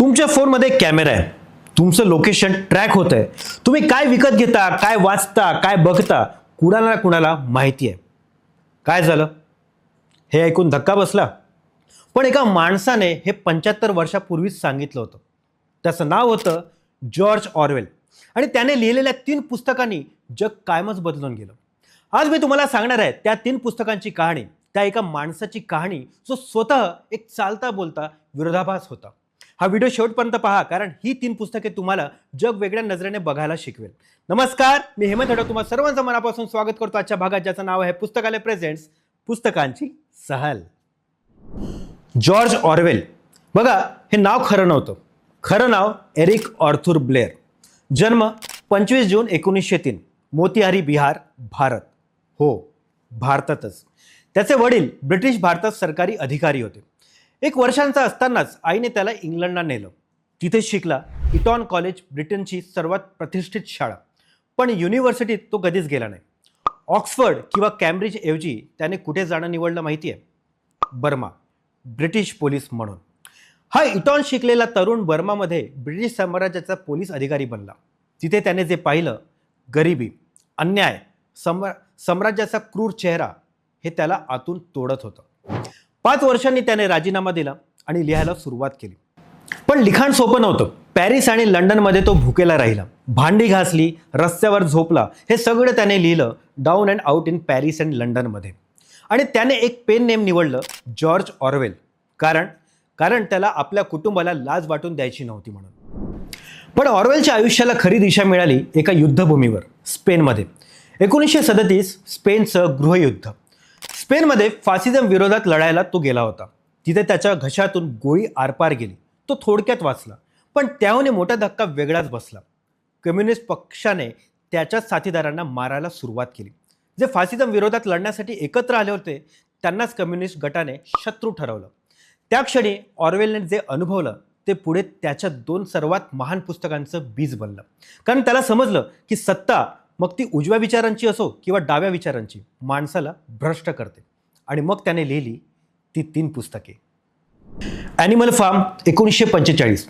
तुमच्या फोनमध्ये कॅमेरा आहे, तुमचं लोकेशन ट्रॅक होतंय, तुम्ही काय विकत घेता, काय वाचता, काय बघता, कुणाला ना कुणाला माहिती आहे. काय झालं हे ऐकून धक्का बसला? पण एका माणसाने हे 75 वर्षापूर्वीच सांगितलं होतं. त्याचं नाव होतं जॉर्ज ऑरवेल आणि त्याने लिहिलेल्या 3 पुस्तकांनी जग कायमच बदलून गेलं. आज मी तुम्हाला सांगणार आहे त्या 3 पुस्तकांची कहाणी, त्या एका माणसाची कहाणी जो स्वतः एक चालता बोलता विरोधाभास होता. हा व्हिडिओ शेवटपर्यंत पहा, कारण ही 3 पुस्तके तुम्हाला जग वेगळ्या नजरेने बघायला शिकवेल. नमस्कार, मी हेमंत हडो तुम्हा सर्वांचं मनापासून स्वागत करतो आजच्या भागात, ज्याचं नाव आहे पुस्तकालय प्रेझेंट्स पुस्तकांची सहल. जॉर्ज ऑरवेल, बघा हे नाव खरं नव्हतं. खरं नाव एरिक आर्थर ब्लेअर. जन्म 25 जून 1903, मोतीहारी, बिहार, भारत. हो, भारतातच. त्याचे वडील ब्रिटिश भारतात सरकारी अधिकारी होते. 1 वर्षांचा असतानाच आईने त्याला इंग्लंडला नेलं. तिथे शिकला. इटॉन कॉलेज ब्रिटनची सर्वात प्रतिष्ठित शाळा. पण युनिव्हर्सिटीत तो कधीच गेला नाही. ऑक्सफर्ड किंवा कॅम्ब्रिज ऐवजी त्याने कुठे जाणं निवडलं माहिती आहे? बर्मा, ब्रिटिश पोलीस म्हणून. हा इटॉन शिकलेला तरुण बर्मामध्ये ब्रिटिश साम्राज्याचा पोलीस अधिकारी बनला. तिथे त्याने जे पाहिलं, गरिबी, अन्याय, साम्राज्याचा क्रूर चेहरा, हे त्याला आतून तोडत होतं. 5 वर्षांनी त्याने राजीनामा दिला आणि लिहायला सुरुवात केली. पण लिखाण सोपं नव्हतं. पॅरिस आणि लंडनमध्ये तो भुकेला राहिला, भांडी घासली, रस्त्यावर झोपला. हे सगळं त्याने लिहिलं down and out in Paris and लंडनमध्ये. आणि त्याने एक पेन नेम निवडलं, जॉर्ज ऑरवेल. कारण त्याला आपल्या कुटुंबाला लाज वाटून द्यायची नव्हती म्हणून. पण ऑरवेलच्या आयुष्याला खरी दिशा मिळाली एका युद्धभूमीवर, स्पेनमध्ये. 1937 स्पेनचं गृहयुद्ध. स्पेनमध्ये फासिझम विरोधात लढायला तो गेला होता. तिथे त्याच्या घशातून गोळी आरपार गेली. तो थोडक्यात वाचला. पण त्याहून मोठा धक्का वेगळाच बसला. कम्युनिस्ट पक्षाने त्याच्याच साथीदारांना मारायला सुरुवात केली. जे फासिझम विरोधात लढण्यासाठी एकत्र आले होते त्यांनाच कम्युनिस्ट गटाने शत्रू ठरवलं. त्या क्षणी ऑरवेलने जे अनुभवलं ते पुढे त्याच्या 2 सर्वात महान पुस्तकांचं बीज बनलं. कारण त्याला समजलं की सत्ता, मग ती उजव्या विचारांची असो किंवा डाव्या विचारांची, माणसाला भ्रष्ट करते. आणि मग त्याने लिहिली ती 3 पुस्तके. Animal farm 1945.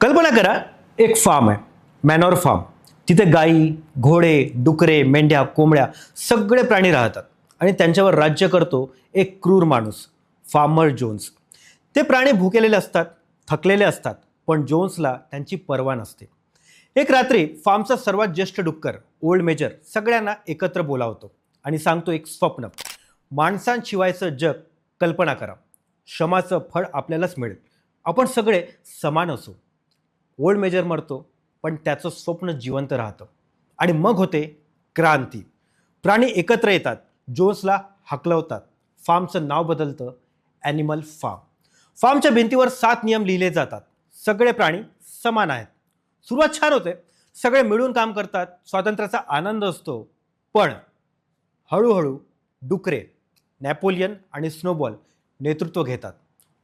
कल्पना करा, एक फार्म आहे, मॅनॉर फार्म. तिथे गायी, घोडे, डुकरे, मेंढ्या, कोंबड्या, सगळे प्राणी राहतात. आणि त्यांच्यावर राज्य करतो एक क्रूर माणूस, फार्मर जोन्स. ते प्राणी भुकेलेले असतात, थकलेले असतात, पण जोन्सला त्यांची पर्वा नसते. एक रात्री फार्मचा सर्वात ज्येष्ठ डुक्कर, ओल्ड मेजर, सगळ्यांना एकत्र बोलावतो आणि सांगतो एक स्वप्न. माणसांशिवायचं जग कल्पना करा. श्रमाचं फळ आपल्यालाच मिळेल. आपण सगळे समान असू. ओल्ड मेजर मरतो, पण त्याचं स्वप्न जिवंत राहतं. आणि मग होते क्रांती. प्राणी एकत्र येतात, जोन्सला हकलवतात. फार्मचं नाव बदलतं, ॲनिमल फार्म. फार्मच्या भिंतीवर 7 नियम लिहिले जातात. सगळे प्राणी समान आहेत. सुरुवात छान होते. सगळे मिळून काम करतात, स्वातंत्र्याचा आनंद असतो. पण हळूहळू डुकरे, नॅपोलियन आणि स्नोबॉल नेतृत्व घेतात.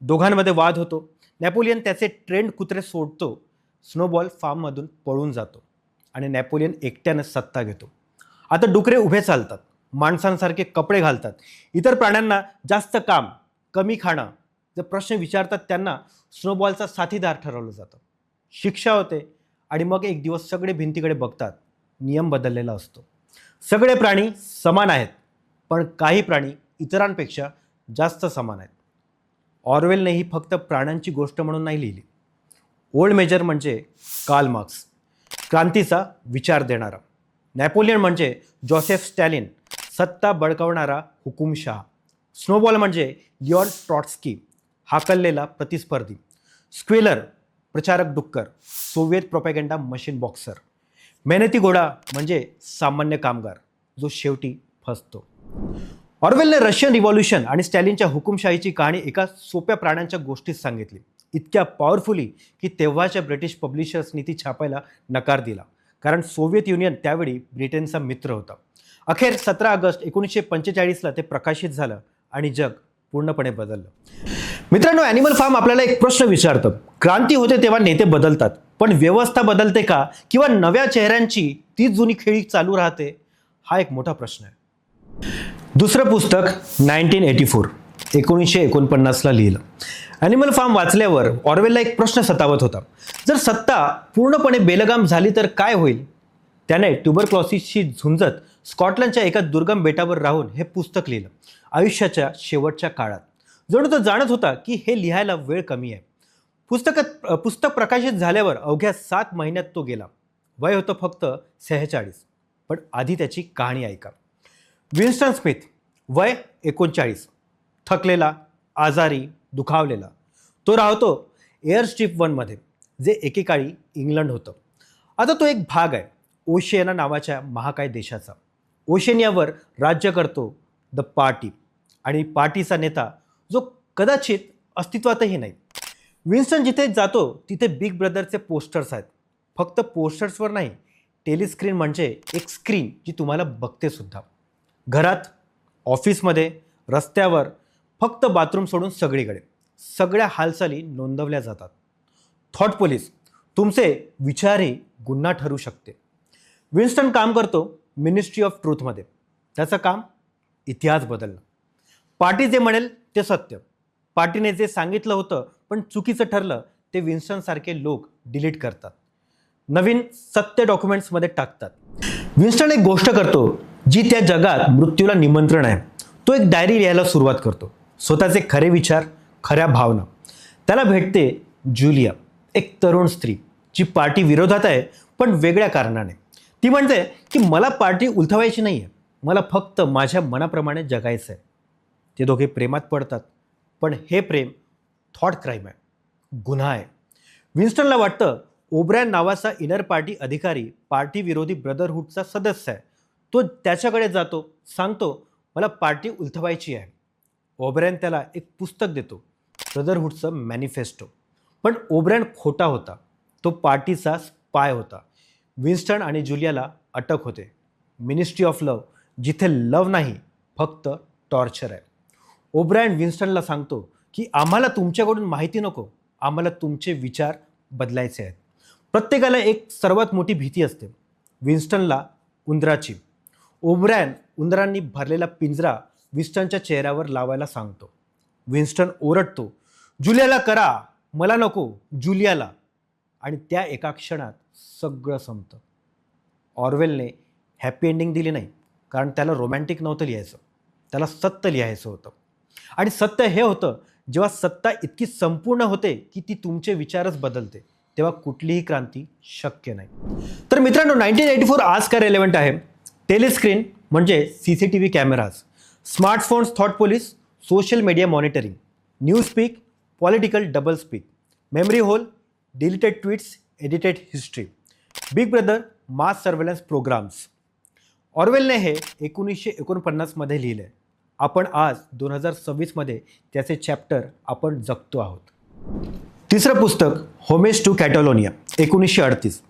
दोघांमध्ये वाद होतो. नॅपोलियन त्याचे ट्रेंड कुत्रे सोडतो. स्नोबॉल फार्ममधून पळून जातो आणि नॅपोलियन एकट्यानं सत्ता घेतो. आता डुकरे उभे चालतात, माणसांसारखे कपडे घालतात. इतर प्राण्यांना जास्त काम, कमी खाणं जे प्रश्न विचारतात त्यांना स्नोबॉलचा साथीदार ठरवलं जातं. शिक्षा होते आणि मग एक दिवस सगळे भिंतीकडे बघतात. नियम बदललेला असतो. सगळे प्राणी समान आहेत, पण काही प्राणी इतरांपेक्षा जास्त समान आहेत. ऑरवेलने ही फक्त प्राण्यांची गोष्ट म्हणून नाही लिहिली. ओल्ड मेजर म्हणजे कार्ल मार्क्स, क्रांतीचा विचार देणारा. नॅपोलियन म्हणजे जोसेफ स्टॅलिन, सत्ता बळकावणारा हुकुमशहा. स्नोबॉल म्हणजे लिओन ट्रॉट्स्की, हाकललेला प्रतिस्पर्धी. स्क्वेलर, प्रचारक डुक्कर, सोव्हिएत प्रोपॅगंडा मशीन बॉक्सर. मेहनती घोडा म्हणजे सामान्य कामगार, जो शेवटी फसतो. ऑरवेलने रशियन रिव्हॉल्यूशन आणि स्टॅलिनच्या हुकुमशाहीची कहाणी एका सोप्या प्राण्यांच्या गोष्टीत सांगितली. इतक्या पॉवरफुली की तेव्हाच्या ब्रिटिश पब्लिशर्सनी ती छापायला नकार दिला. कारण सोव्हिएत युनियन त्यावेळी ब्रिटनचा मित्र होता. अखेर 17 ऑगस्ट 1945ला ते प्रकाशित झालं आणि जग पूर्णपणे बदललं. मित्रांनो, ॲनिमल फार्म आपल्याला एक प्रश्न विचारतं. क्रांती होते तेव्हा नेते बदलतात, पण व्यवस्था बदलते का? किंवा नव्या चेहऱ्यांची तीच जुनी खेळी चालू राहते? हा एक मोठा प्रश्न आहे. दुसरं पुस्तक 1984. 1949ला लिहिलं. ॲनिमल फार्म वाचल्यावर ऑर्वेलला एक प्रश्न सतावत होता. जर सत्ता पूर्णपणे बेलगाम झाली तर काय होईल? त्याने ट्युबरक्लॉसिसशी झुंजत स्कॉटलंडच्या एका दुर्गम बेटावर राहून हे पुस्तक लिहिलं. आयुष्याच्या शेवटच्या काळात जणू तो जाणत होता की हे लिहायला वेळ कमी आहे. पुस्तक प्रकाशित झाल्यावर अवघ्या 7 महिन्यात तो गेला. वय होतं फक्त 46. पण आधी त्याची कहाणी ऐका. विन्स्टन स्मिथ, वय 39, थकलेला, आजारी, दुखावलेला. तो राहतो एअरस्ट्रिप 1मध्ये, जे एकेकाळी इंग्लंड होतं. आता तो एक भाग आहे ओशियाना नावाच्या महाकाय देशाचा. ओशेनियावर राज्य करतो द पार्टी, आणि पार्टीचा नेता जो कदाचित अस्तित्वातही नाही. विन्स्टन जिथे जातो तिथे बिग ब्रदरचे पोस्टर्स आहेत. फक्त पोस्टर्सवर नाही, टेलिस्क्रीन म्हणजे एक स्क्रीन जी तुम्हाला बघते सुद्धा. घरात, ऑफिसमध्ये, रस्त्यावर, फक्त बाथरूम सोडून सगळीकडे सगळ्या हालचाली नोंदवल्या जातात. थॉट पोलीस, तुमचे विचारही गुन्हा ठरू शकते. विन्स्टन काम करतो मिनिस्ट्री ऑफ ट्रूथमध्ये. त्याचं काम इतिहास बदलणं. पार्टी जे म्हणेल ते सत्य. पार्टीने जे सांगितलं होतं पण चुकीचं ठरलं ते विन्स्टनसारखे लोक डिलीट करतात, नवीन सत्य डॉक्युमेंट्समध्ये टाकतात. विन्स्टन एक गोष्ट करतो जी त्या जगात मृत्यूला निमंत्रण आहे. तो एक डायरी लिहायला सुरुवात करतो. स्वतःचे खरे विचार, खऱ्या भावना. त्याला भेटते जुलिया, एक तरुण स्त्री जी पार्टी विरोधात आहे पण वेगळ्या कारणाने. ती म्हणते की मला पार्टी उलथवायची नाही आहे, मला फक्त माझ्या मनाप्रमाणे जगायचं आहे. ते दोघे प्रेमात पडतात, पण हे प्रेम थॉट क्राईम आहे, गुन्हा आहे. विन्स्टनला वाटतं ओब्रॅन नावाचा इनर पार्टी अधिकारी पार्टी विरोधी ब्रदरहूडचा सदस्य आहे. तो त्याच्याकडे जातो, सांगतो मला पार्टी उलथवायची आहे. ओब्रॅन त्याला एक पुस्तक देतो, ब्रदरहूडचं मॅनिफेस्टो. पण ओब्रॅन खोटा होता, तो पार्टीचा स्पाय होता. विन्स्टन आणि जुलियाला अटक होते. मिनिस्ट्री ऑफ लव्ह, जिथे लव्ह नाही, फक्त टॉर्चर आहे. ओब्रॅन विन्स्टनला सांगतो की आम्हाला तुमच्याकडून माहिती नको, आम्हाला तुमचे विचार बदलायचे आहेत. प्रत्येकाला एक सर्वात मोठी भीती असते. विन्स्टनला उंदराची. ओब्रॅन उंदरांनी भरलेला पिंजरा विन्स्टनच्या चेहऱ्यावर लावायला सांगतो. विन्स्टन ओरडतो, जुलियाला करा, मला नको, जुलियाला. आणि त्या एका क्षणात सगळं संपतं. ऑर्वेलने हॅपी एंडिंग दिली नाही, कारण त्याला रोमॅन्टिक नव्हतं लिहायचं, त्याला सत्य लिहायचं होतं. आणि सत्य हे होतं, जेव्हा सत्ता इतकी संपूर्ण होते की ती तुमचे विचारच बदलते, तेव्हा कुठलीही क्रांती शक्य नाही. तर मित्रांनो, 1984 आज काय रेलेव्हंट आहे? टेलिस्क्रीन म्हणजे CCTV cameras, smartphones thought police, social media monitoring, newspeak, political doublespeak, memory hole, deleted tweets, edited history, big brother, mass surveillance programs. ऑर्वेलने हे 1949मध्ये लिहिलं आहे. आपण आज 2026मध्ये त्याचे चॅप्टर आपण जगतो आहोत. तिसरं पुस्तक होमेज टू कॅटॅलोनिया, 1938.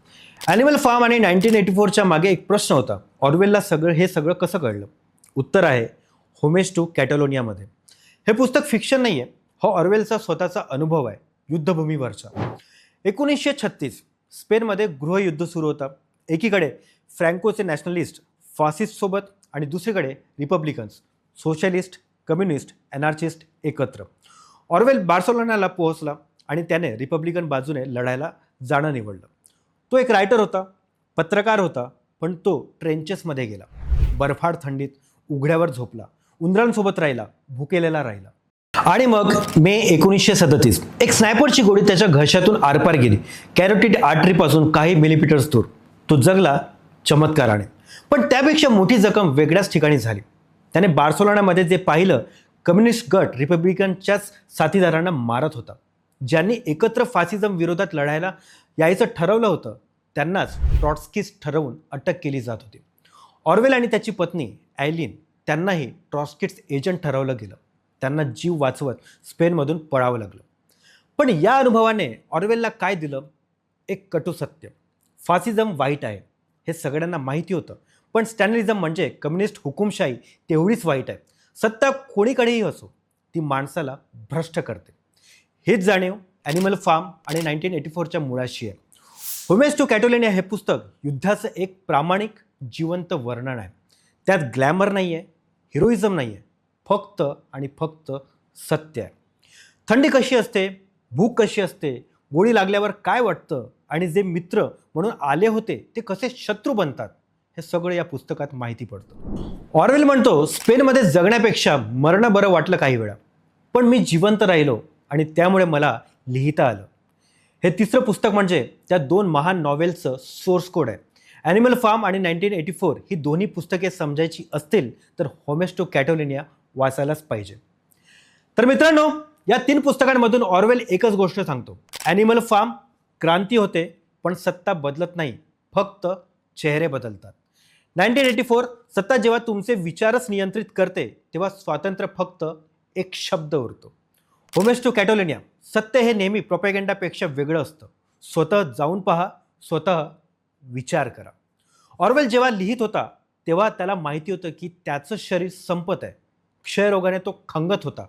ॲनिमल फार्म आणि 1984च्या मागे एक प्रश्न होता, ऑर्वेलला हे सगळं कसं कळलं? उत्तर आहे होमेज टू कॅटॅलोनियामध्ये. हे पुस्तक फिक्शन नाही आहे, हा ऑर्वेलचा स्वतःचा अनुभव आहे युद्धभूमीवरचा. 1936 स्पेनमध्ये गृहयुद्ध सुरू होता. एकीकडे फ्रँकोचे नॅशनलिस्ट फासिस्टसोबत आणि दुसरीकडे रिपब्लिकन्स, सोशलिस्ट, कम्युनिस्ट, अनार्चिस्ट एकत्र. ऑर्वेल बार्सेलोनाला पोहोचला आणि त्याने रिपब्लिकन बाजूने लढायला जाणं निवडलं. तो एक रायटर होता, पत्रकार होता, पण तो ट्रेंचेसमध्ये गेला. बर्फाळ थंडीत उघड्यावर झोपला, उंदरांसोबत राहिला, भुकेलेला राहिला. आणि मग मे 1937 एक स्नायपरची गोळी त्याच्या घशातून आरपार गेली, कॅरोटिड आर्टरीपासून काही मिलीमीटर्स दूर. तो जगला चमत्काराने. पण त्यापेक्षा मोठी जखम वेगळ्याच ठिकाणी झाली. त्याने बार्सेलोनामध्ये जे पाहिलं, कम्युनिस्ट गट रिपब्लिकनच्याच साथीदारांना मारत होता. ज्यांनी एकत्र फासिझम विरोधात लढायला यायचं ठरवलं होतं, त्यांनाच ट्रॉट्स्किस्ट ठरवून अटक केली जात होती. ऑर्वेल आणि त्याची पत्नी ॲयलीन, त्यांनाही ट्रॉट्स्किस्ट एजंट ठरवलं गेलं. त्यांना जीव वाचवत स्पेनमधून पळावं लागलं. पण या अनुभवाने ऑर्वेलला काय दिलं? एक कटू सत्य. फासिझम वाईट आहे हे सगळ्यांना माहिती होतं, पण स्टॅलिनिझम म्हणजे कम्युनिस्ट हुकुमशाही तेवढीच वाईट आहे. सत्ता कोणीकडेही असो, ती माणसाला भ्रष्ट करते. हेच जाणीव ॲनिमल फार्म आणि 1984च्या मुळाशी आहे. होमेज टू कॅटॅलोनिया हे पुस्तक युद्धाचं एक प्रामाणिक जिवंत वर्णन आहे. त्यात ग्लॅमर नाही आहे, हिरोइझम नाही आहे, फक्त आणि फक्त सत्य आहे. थंडी कशी असते, भूक कशी असते, गोळी लागल्यावर काय वाटतं आणि जे मित्र म्हणून आले होते ते कसे शत्रू बनतात, हे सगळं या पुस्तकात माहिती पडतं. ऑरवेल म्हणतो, स्पेनमध्ये जगण्यापेक्षा मरणं बरं वाटलं काही वेळा, पण मी जिवंत राहिलो आणि त्यामुळे मला लिहिता आलं. हे तिसरं पुस्तक म्हणजे त्या दोन महान नॉवेल्सचं सोर्स कोड आहे. ॲनिमल फार्म आणि 1984 ही दोन्ही पुस्तके समजायची असतील तर होमेस टू कॅटोलिनिया वाचायलाच पाहिजे. तर मित्रांनो, या 3 पुस्तकांमधून ऑरवेल एकच गोष्ट सांगतो. ॲनिमल फार्म क्रांती होते, पण सत्ता बदलत नाही, फक्त चेहरे बदलतात. 1984 सत्ता जेव्हा तुमचे विचारच नियंत्रित करते तेव्हा स्वातंत्र्य फक्त एक शब्द उरतो. होमेस टू कॅटोलिनिया, सत्य हे नेहमी प्रोपॅगेंडापेक्षा वेगळं असतं. स्वतः जाऊन पहा, स्वतः विचार करा. ऑरवेल जेव्हा लिहित होता तेव्हा त्याला माहिती होतं की त्याचं शरीर संपत आहे, क्षयरोगाने तो खंगत होता,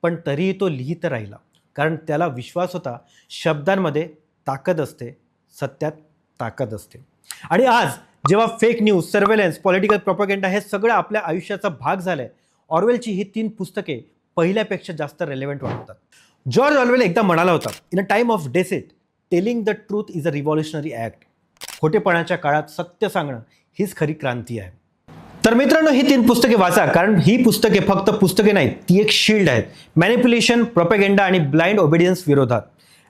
पण तरीही तो लिहित राहिला, कारण त्याला विश्वास होता शब्दांमध्ये ताकद असते, सत्यात ताकद असते. आणि आज जेव्हा फेक न्यूज, सर्व्हेलन्स, पॉलिटिकल प्रोपॅगेंडा हे सगळं आपल्या आयुष्याचा भाग झालंय, ऑरवेलची ही 3 पुस्तके पहिल्यापेक्षा जास्त रेलेव्हंट वाटतात. जॉर्ज ऑरवेल एकदा म्हणाला होता, in a time of deceit telling the truth is a revolutionary act. खोटेपणाच्या काळात सत्य सांगणं हीच खरी क्रांती आहे. तर मित्रांनो, ही 3 पुस्तके वाचा, कारण ही पुस्तके फक्त पुस्तके नाहीत, ती एक शिल्ड आहेत मॅनिप्युलेशन, प्रोपॅगेंडा आणि ब्लाइंड ओबिडियन्स विरोधात.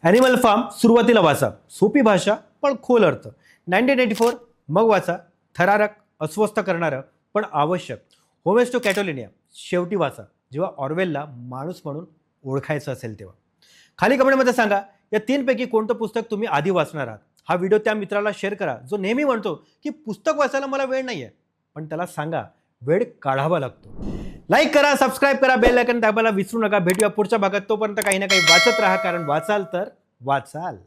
ॲनिमल फार्म सुरुवातीला वाचा, सोपी भाषा पण खोल अर्थ. 1984 मग वाचा, थरारक, अस्वस्थ करणारं पण आवश्यक. होमेस टू कॅटोलिनिया शेवटी वाचा, जेव्हा ऑरवेलला माणूस म्हणून ओळखायचं असेल तेव्हा. खाली कमेंटमध्ये सांगा या 3 पैकी कोणतं पुस्तक तुम्ही आधी वाचणार आहात. हा व्हिडिओ त्या मित्राला शेअर करा जो नेहमी म्हणतो की पुस्तक वाचायला मला वेळ नाही आहे, पण त्याला सांगा वेळ काढावा लागतो. लाईक करा, सबस्क्राईब करा, बेल आयकॉन दाबायला विसरू नका. भेटूया पुढच्या भागात. तोपर्यंत काही ना काही वाचत राहा, कारण वाचाल तर वाचाल.